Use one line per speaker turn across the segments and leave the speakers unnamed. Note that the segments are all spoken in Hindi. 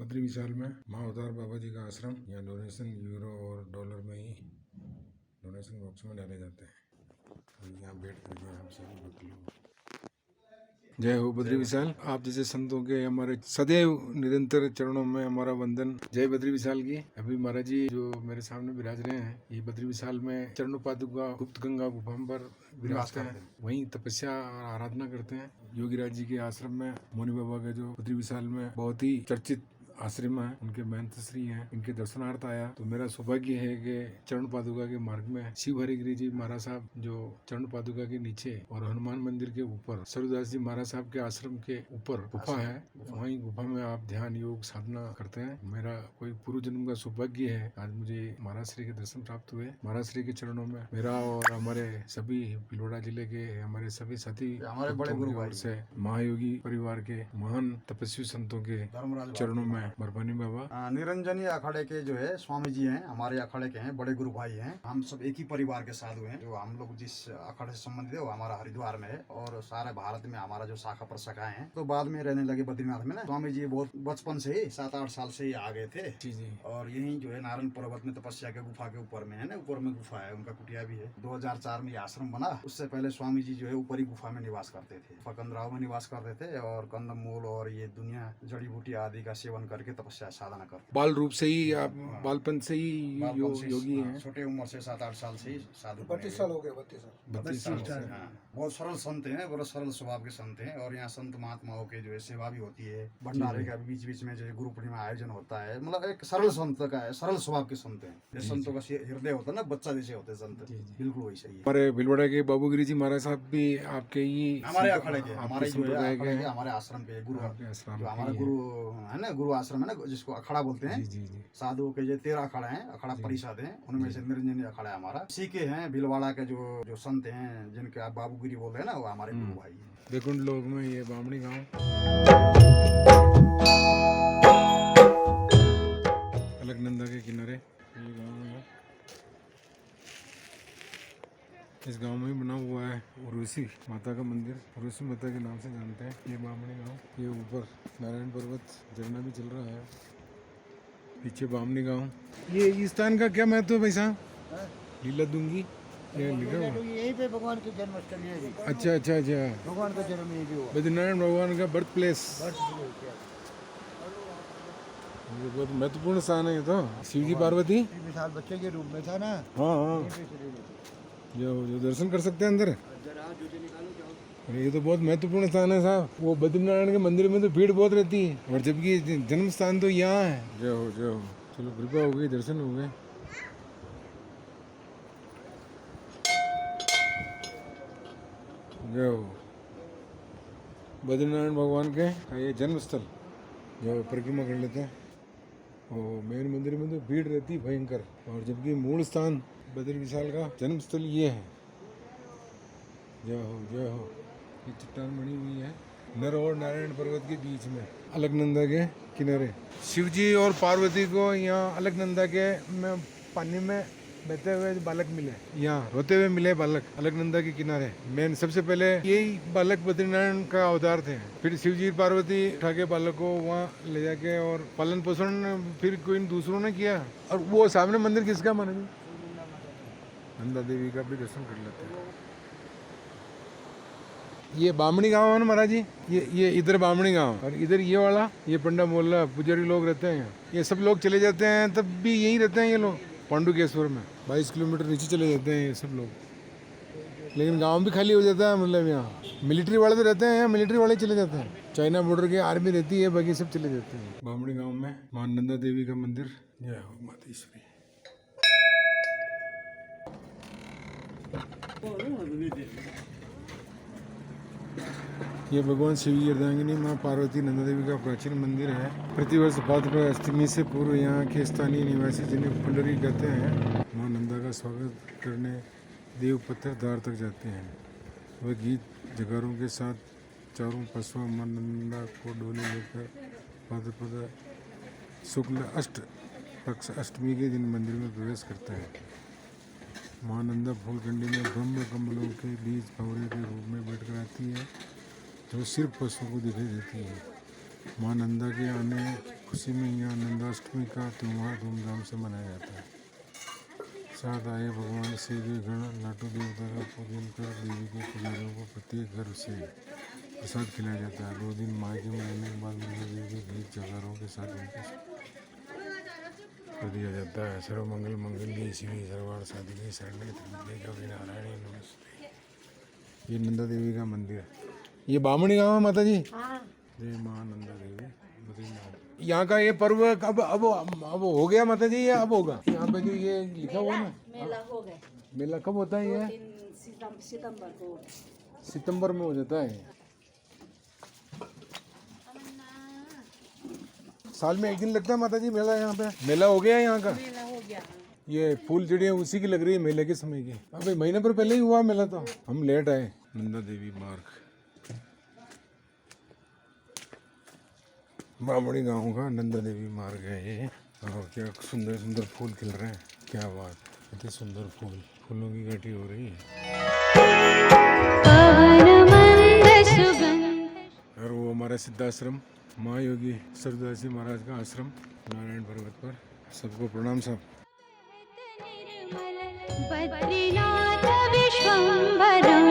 बद्री विशाल में माँ अवतार बाबा जी का आश्रम। यहाँ डोनेशन यूरो और डॉलर में ही डोनेशन बॉक्स में डाले जाते हैं। यहाँ बैठ करके आप सभी भक्त लोग जय हो बद्री विशाल। आप जैसे संतों के हमारे सदैव निरंतर चरणों में हमारा वंदन। जय बद्री विशाल की। अभी महाराज जी जो मेरे सामने विराज रहे हैं, ये बद्री विशाल में चरण पादुका गुप्त गंगा गुफा पर विराजते हैं। वहीं तपस्या और आराधना करते हैं। योगीराज जी के आश्रम में मोनी बाबा के जो बद्री विशाल में बहुत ही चर्चित आश्रम है, उनके महंत श्री हैं, इनके दर्शनार्थ आया तो मेरा सौभाग्य है कि चरण पादुका के मार्ग में शिव हरिगिरी जी महाराज साहब जो चरण पादुका के नीचे और हनुमान मंदिर के ऊपर सरदास जी महाराज साहब के आश्रम के ऊपर गुफा है। वहीं गुफा में आप ध्यान योग साधना करते हैं। मेरा कोई पूर्व जन्म का सौभाग्य है, आज मुझे महाराज श्री के दर्शन प्राप्त हुए। महाराज श्री के चरणों में मेरा और हमारे सभी भीलवाड़ा जिले के हमारे सभी साथी
हमारे बड़े गुरु भाई
से महायोगी परिवार के महान तपस्वी संतों के चरणों में बरपानी बाबा।
निरंजनी अखाड़े के जो है स्वामी जी हैं, हमारे अखाड़े के हैं, बड़े गुरु भाई हैं। हम सब एक ही परिवार के साधु हैं। जो हम लोग जिस अखाड़े से संबंधित है वो हमारा हरिद्वार में है और सारे भारत में हमारा जो शाखा प्रशाखाएं हैं। तो बाद में रहने लगे बद्रीनाथ में ना। स्वामी जी बहुत बचपन से ही 7-8 साल से ही आ गए थे
जी जी।
और यही जो है नारायण पर्वत में तपस्या के गुफा के ऊपर में है ना, ऊपर में गुफा है, उनका कुटिया भी है। 2004 में आश्रम बना। उससे पहले स्वामी जी जो है ऊपरी गुफा में निवास करते थे, फकंदराव में निवास करते थे और कंदमूल और ये दुनिया जड़ी बूटी आदि का सेवन करके तपस्या साधना करते।
बाल रूप से ही आप बालपन से ही योगी हैं।
छोटे उम्र से 7-8 साल से ही साधु।
32 साल हो गए।
32 साल। बहुत सरल संत हैं, बहुत सरल स्वभाव के संत हैं और यहाँ संत महात्माओं के जो है सेवा भी होती है। भंडारे का बीच बीच में जो है गुरु पूर्णिमा आयोजन होता है। मतलब एक सरल संत का है, सरल स्वभाव के संत हैं। जैसे संतों का हृदय होता है ना, बच्चा जैसे होते हैं संत, बिल्कुल वैसे ही है।
हमारे भीलवाड़ा के बाबूगिरी जी महाराज साहब भी आपके ही
हमारे अखाड़े के, हमारे जो है हमारे आश्रम के गुरु, जो हमारा गुरु है ना, गुरु आश्रम है ना, जिसको अखाड़ा बोलते हैं। साधुओं के जो 13 अखाड़ा हैं, अखाड़ा परिषद हैं, उनमें से निरंजनी अखाड़ा है हमारा। इसी के हैं भीलवाड़ा के जो संत हैं जिनके आप बाबूगिरी बोल रहे हैं ना, वो हमारे गुरु भाई हैं।
बैकुंठ लोक में ये बामणी गांव अलकनंदा के किनारे ये गांव है। इस गांव में ही बना हुआ है उर्वशी माता का मंदिर, उर्वशी माता के नाम से जानते हैं ये बामणी गांव। ये ऊपर नारायण पर्वत झरना भी चल रहा है, पीछे बामणी गांव। ये इस स्थान का क्या महत्व है भाई साहब? लीला दूंगी
यहीं पे भगवान की जन्मस्थली है।
अच्छा अच्छा अच्छा,
भगवान का जन्म यहीं पे हुआ।
बद्रीनारायण भगवान का बर्थ प्लेस। ये बहुत महत्वपूर्ण स्थान है ये तो। शिव जी पार्वती
विशाल बच्चे के रूप में था ना।
हाँ हाँ, जो दर्शन कर सकते हैं अंदर। अरे ये तो बहुत महत्वपूर्ण स्थान है साहब। वो बद्रीनारायण के मंदिर में तो भीड़ बहुत रहती है और जबकि जन्म स्थान तो यहाँ है। जय हो जय हो। चलो कृपा हो गई, दर्शन हो गए। जय हो। बद्रीनारायण भगवान के ये जन्म स्थल जो परिक्रमा कर लेते हैं। और मेन मंदिर में तो भीड़ रहती है भयंकर, और जबकि मूल स्थान बद्री विशाल का जन्म स्थल ये है। जय हो जय हो। ये चट्टान बनी हुई है नर और नारायण पर्वत के बीच में, अलकनंदा के किनारे। शिव जी और पार्वती को यहाँ अलकनंदा के पानी में बहते हुए बालक मिले, यहाँ रोते हुए मिले बालक अलकनंदा के किनारे। मेन सबसे पहले यही बालक बद्रीनारायण का अवतार थे। फिर शिव जी पार्वती उठा के बालक को वहाँ ले जाके और पालन पोषण फिर कोई दूसरों ने किया। और वो सामने मंदिर किसका माना जी? नंदा देवी का भी दर्शन कर लेते हैं। ये बामणी गांव है ना महाराज जी, ये इधर बामणी गांव, और इधर ये वाला ये पंडा मोहल्ला पुजारी लोग रहते हैं यहाँ। ये सब लोग चले जाते हैं तब भी यहीं रहते हैं ये लोग। पांडुकेश्वर में 22 किलोमीटर नीचे चले जाते हैं ये सब लोग, लेकिन गांव भी खाली हो जाता है। मतलब यहाँ मिलिट्री वाले तो रहते हैं, यहाँ मिलिट्री वाले चले जाते हैं। चाइना बॉर्डर की आर्मी रहती है, बाकी सब चले जाते हैं। बामणी गांव में मां नंदा देवी का मंदिर। जय हो मातेश्वरी। ये भगवान शिव की अर्धांगिनी माँ पार्वती नंदा देवी का प्राचीन मंदिर है। प्रतिवर्ष भाद्रपद अष्टमी से पूर्व यहाँ के स्थानीय निवासी जिन्हें पुंडरी कहते हैं, माँ नंदा का स्वागत करने देव पत्थर द्वार तक जाते हैं। वह गीत जगारों के साथ चारों पशुओं माँ नंदा को डोली लेकर भाद्रपद शुक्ल अष्ट पक्ष अष्टमी के दिन मंदिर में प्रवेश करता है। माँ नंदा फूलकंडी में ब्रह्म कमलों के बीच भंवरे के रूप में बैठकर आती है, जो सिर्फ पशुओं को दिखाई देती है। माँ नंदा के आने खुशी में यहाँ नंदाष्टमी का त्यौहार धूमधाम से मनाया जाता है। साथ आए भगवान शिव के गण लाटू देवता का पूजन कर देवी के पुजारियों को प्रत्येक घर से प्रसाद खिलाया जाता है। 2 दिन मायके में रहने के बाद नंदा देवी के गीत जगारों के साथ उनके कर दिया जाता है। सर्वमंगल मंगल्ये शिवे सर्वार्थ साधिके शरण्ये त्र्यंबके गौरी नारायणी नमस्ते। ये नंदा देवी का मंदिर है। ये बामणी गाँव है माता जी। जय माँ नंदा देवी बद्रीनाथ। यहाँ का ये पर्व कब अब हो गया माता जी, ये अब होगा? यहाँ पे जो ये लिखा हुआ ना
मेला हो गए,
मेला कब होता है? ये
सितंबर को।
सितंबर में हो जाता है। साल में 1 दिन लगता है माता जी मेला। यहाँ पे मेला हो गया यहाँ का।
मेला हो गया।
ये फूल चिड़िया उसी की लग रही है मेले के समय की। अबे महीने पर पहले ही हुआ मेला, तो हम लेट आए। नंदा देवी मार्ग बामणी गांव का नंदा देवी मार्ग है ये। और क्या सुंदर सुंदर फूल खिल रहे हैं, क्या बात, इतने सुंदर फूल, फूलों की घटी हो रही है। और वो हमारा सिद्धाश्रम माँ योगी सरदासी महाराज का आश्रम नारायण पर्वत पर। सबको प्रणाम साहब।
बद्रीनाथ विश्वम्भरं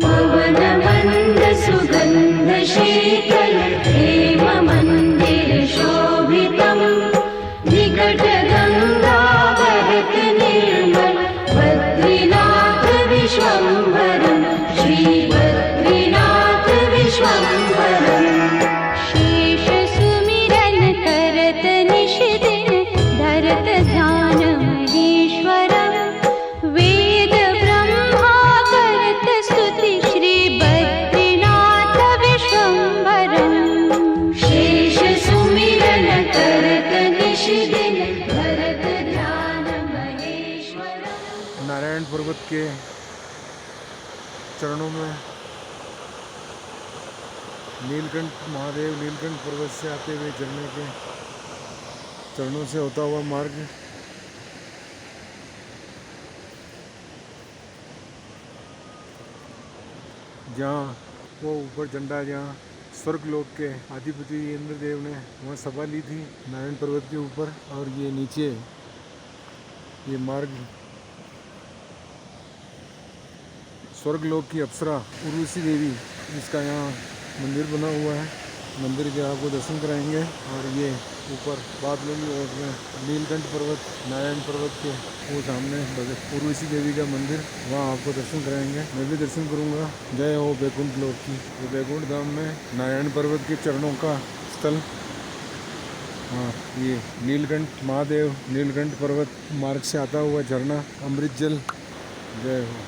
पवनमन्द सुगन्ध शीतल हेम मंदिर शोभितं निकट गंगा बहत निर्मल बद्रीनाथ विश्वम्भरं श्री बद्रीनाथ विश्वम्भरं शेष सुमिरन करत निश दिन धरत ध्यान महेश्वरं वेद ब्रह्मा करत स्तुति श्री बद्रीनाथ विश्वम्भरं शेष सुमिरन करत निश दिन धरत ध्यान महेश्वरं।
नारायण पर्वत के चरणों में नीलकंठ महादेव नीलकंठ पर्वत से आते हुए झरने के चरणों से होता हुआ मार्ग जहाँ वो ऊपर झंडा, जहाँ स्वर्ग लोक के अधिपति इंद्रदेव ने वहाँ सभा ली थी नारायण पर्वत के ऊपर। और ये नीचे ये मार्ग स्वर्ग लोक की अप्सरा उर्वशी देवी, जिसका यहाँ मंदिर बना हुआ है। मंदिर के आपको दर्शन कराएंगे। और ये ऊपर बादलों की ओर में नीलकंठ पर्वत नारायण पर्वत के वो सामने उर्वशी देवी का मंदिर, वहाँ आपको दर्शन कराएंगे। मैं भी दर्शन करूँगा। जय हो बैकुंठ लोक की। तो बैकुंठ धाम में नारायण पर्वत के चरणों का स्थल। हाँ, ये नीलकंठ महादेव नीलकंठ पर्वत मार्ग से आता हुआ झरना अमृत जल। जय हो।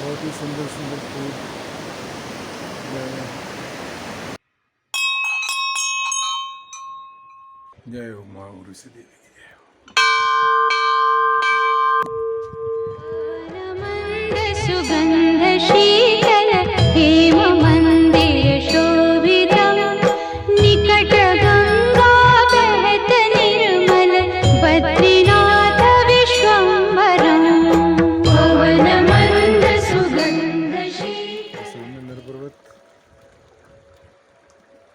बहुत ही सुंदर सुंदर फूल। जय हो माँ उर्वशी देवी की जय हो।
सुगंध शीतल हेम मंदिर शोभितं निकट गंगा बहत निर्मल बद्रीनाथ विश्वम्भरं पवनमन्द सुगंध शीतल।
सामने नर पर्वत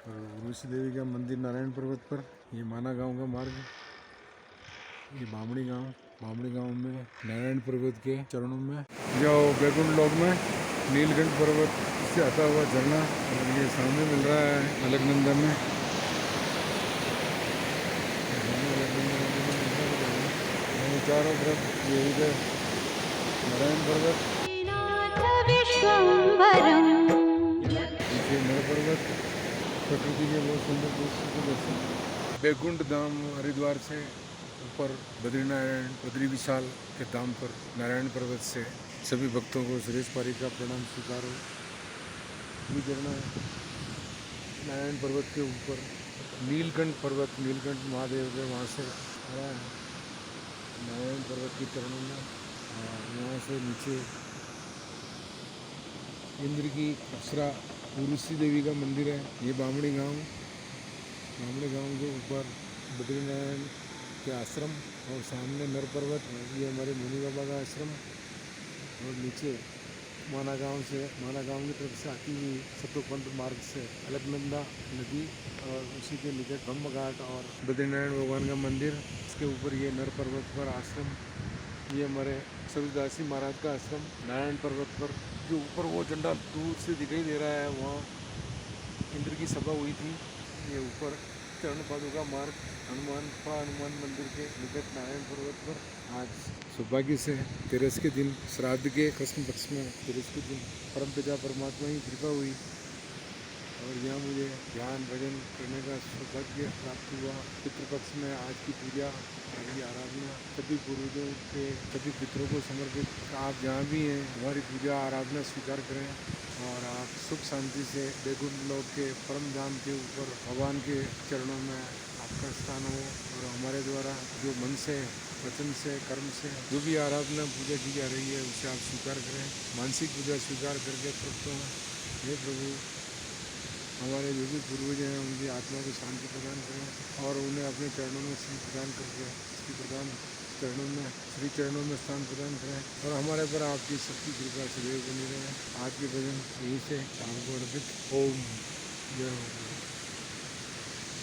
और उर्वशी देवी का मंदिर नारायण पर्वत पर। ये माना गांव का मार्ग। ये बामणी गांव में नारायण पर्वत के चरणों में जाओ बैकुंठ लोक में नीलकंठ पर्वत से आता हुआ झरना। और ये सामने मिल रहा है अलकनंदा में। चारों तरफ ये इधर नारायण पर्वत,
विश्वम्भरं
पीछे नर पर्वत, प्रकृति के बहुत सुंदर दृश्य को दर्शन। बैकुंठ धाम हरिद्वार से ऊपर बद्रीनारायण बद्री विशाल के धाम पर नारायण पर्वत से सभी भक्तों को सुरेश पारी का प्रणाम स्वीकार हो। ये झरना नारायण पर्वत के ऊपर नीलकंठ पर्वत नीलकंठ महादेव के वहाँ से आ रहा है नारायण पर्वत के चरणों में। यहाँ से नीचे इंद्र की अप्सरा उर्वशी देवी का मंदिर है। ये बामणी गांव के ऊपर बद्रीनारायण के आश्रम और सामने नर पर्वत, ये हमारे मुनि बाबा का आश्रम। और नीचे माना गांव की तरफ से आती हुई सतोपंथ मार्ग से अलकनंदा नदी और उसी के निकट ब्रह्म घाट और बद्रीनारायण भगवान का मंदिर, इसके ऊपर ये नर पर्वत पर आश्रम, ये हमारे सूरदासी महाराज का आश्रम नारायण पर्वत पर जो ऊपर वो झंडा दूर से दिखाई दे रहा है, वहाँ इंद्र की सभा हुई थी। ये ऊपर चरण पादुका मार्ग हनुमान मंदिर के निकट नारायण पर्वत पर आज सौभाग्य से तेरस के दिन, श्राद्ध के कृष्ण पक्ष में तेरस के दिन परमपिता परमात्मा की कृपा हुई और यहाँ मुझे ध्यान भजन करने का सौभाग्य प्राप्त हुआ। पितृपक्ष में आज की पूजा, आज की आराधना सभी पूर्वजों के सभी पितरों को समर्पित। आप जहाँ भी हैं हमारी पूजा आराधना स्वीकार करें और आप सुख शांति से बैकुंठ लोक के परम धाम के ऊपर भगवान के चरणों में आपका स्थान हो और हमारे द्वारा जो मन से, वचन से, कर्म से जो भी आराधना पूजा की जा रही है उसे आप स्वीकार करें। मानसिक पूजा स्वीकार करके तृप्त हों। हे प्रभु, हमारे जो भी पूर्वज हैं उनकी आत्मा को शांति प्रदान करें और उन्हें अपने चरणों में श्री प्रदान करके श्री चरणों में स्थान प्रदान करें और हमारे पर आपकी शक्ति कृपा सदैव बनी रहे। आज के भजन यहीं से आपको अर्पित। ओम जय हो।